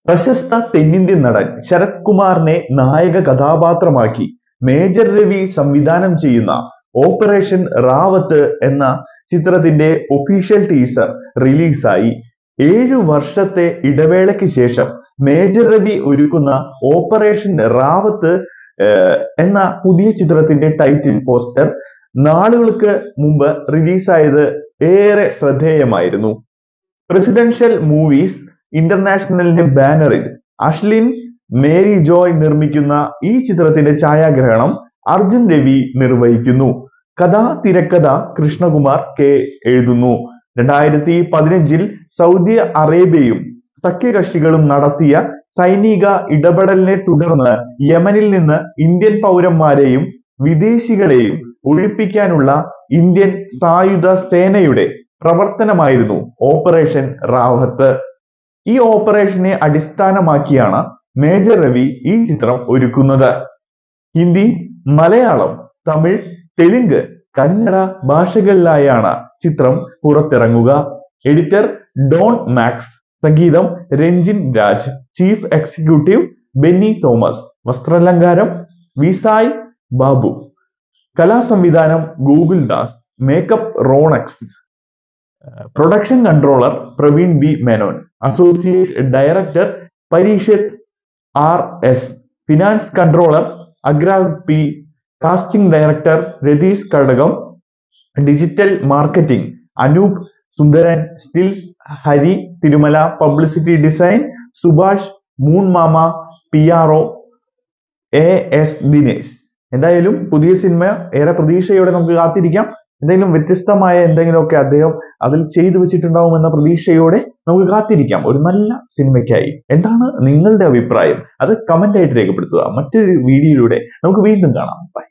പ്രശസ്ത തെന്നിന്ത്യൻ നടൻ ശരത് കുമാറിനെ നായക കഥാപാത്രമാക്കി മേജർ രവി സംവിധാനം ചെയ്യുന്ന ഓപ്പറേഷൻ റാവത്ത് എന്ന ചിത്രത്തിന്റെ ഒഫീഷ്യൽ ടീസർ റിലീസായി. 7 വർഷത്തെ ഇടവേളയ്ക്ക് ശേഷം മേജർ രവി ഒരുക്കുന്ന ഓപ്പറേഷൻ റാവത്ത് എന്ന പുതിയ ചിത്രത്തിന്റെ ടൈറ്റിൽ പോസ്റ്റർ നാളുകൾക്ക് മുമ്പ് റിലീസായത് ഏറെ ശ്രദ്ധേയമായിരുന്നു. പ്രസിഡൻഷ്യൽ മൂവീസ് ഇന്റർനാഷണലിന്റെ ബാനറിൽ അശ്ലിൻ മേരി ജോയ് നിർമ്മിക്കുന്ന ഈ ചിത്രത്തിന്റെ ഛായാഗ്രഹണം അർജുൻ രവി നിർവഹിക്കുന്നു. കഥ തിരക്കഥ കൃഷ്ണകുമാർ കെ എഴുതുന്നു. 2015 സൗദി അറേബ്യയും സഖ്യകക്ഷികളും നടത്തിയ സൈനിക ഇടപെടലിനെ തുടർന്ന് യമനിൽ നിന്ന് ഇന്ത്യൻ പൗരന്മാരെയും വിദേശികളെയും ഒഴിപ്പിക്കാനുള്ള ഇന്ത്യൻ സായുധ സേനയുടെ പ്രവർത്തനമായിരുന്നു ഓപ്പറേഷൻ റാവത്ത്. ഈ ഓപ്പറേഷനെ അടിസ്ഥാനമാക്കിയാണ് മേജർ രവി ഈ ചിത്രം ഒരുക്കുന്നത്. ഹിന്ദി, മലയാളം, തമിഴ്, തെലുങ്ക്, കന്നഡ ഭാഷകളിലായാണ് ചിത്രം പുറത്തിറങ്ങുക. എഡിറ്റർ ഡോൺ മാക്സ്, സംഗീതം രഞ്ജിൻ രാജ്, ചീഫ് എക്സിക്യൂട്ടീവ് ബെന്നി തോമസ്, വസ്ത്രാലങ്കാരം വിസായ് ബാബു, കലാസംവിധാനം Gokul Das, makeup Ronex, production controller Praveen B Menon, associate director Pareekshith RS, finance controller Agrav P, casting director Ratheesh Kadakam, digital marketing Anoop Sundaran, stills Hari Thirumala, publicity design Subhash മൂൺമാമ, PRO AS ദിനേശ്. എന്തായാലും പുതിയ സിനിമ ഏറെ പ്രതീക്ഷയോടെ നമുക്ക് കാത്തിരിക്കാം. എന്തെങ്കിലും വ്യത്യസ്തമായ എന്തെങ്കിലുമൊക്കെ അദ്ദേഹം അതിൽ ചെയ്തു വെച്ചിട്ടുണ്ടാവുമെന്ന പ്രതീക്ഷയോടെ നമുക്ക് കാത്തിരിക്കാം ഒരു നല്ല സിനിമയ്ക്കായി. എന്താണ് നിങ്ങളുടെ അഭിപ്രായം? അത് കമന്റ് ആയിട്ട് രേഖപ്പെടുത്തുക. മറ്റൊരു വീഡിയോയിലൂടെ നമുക്ക് വീണ്ടും കാണാം. ബൈ.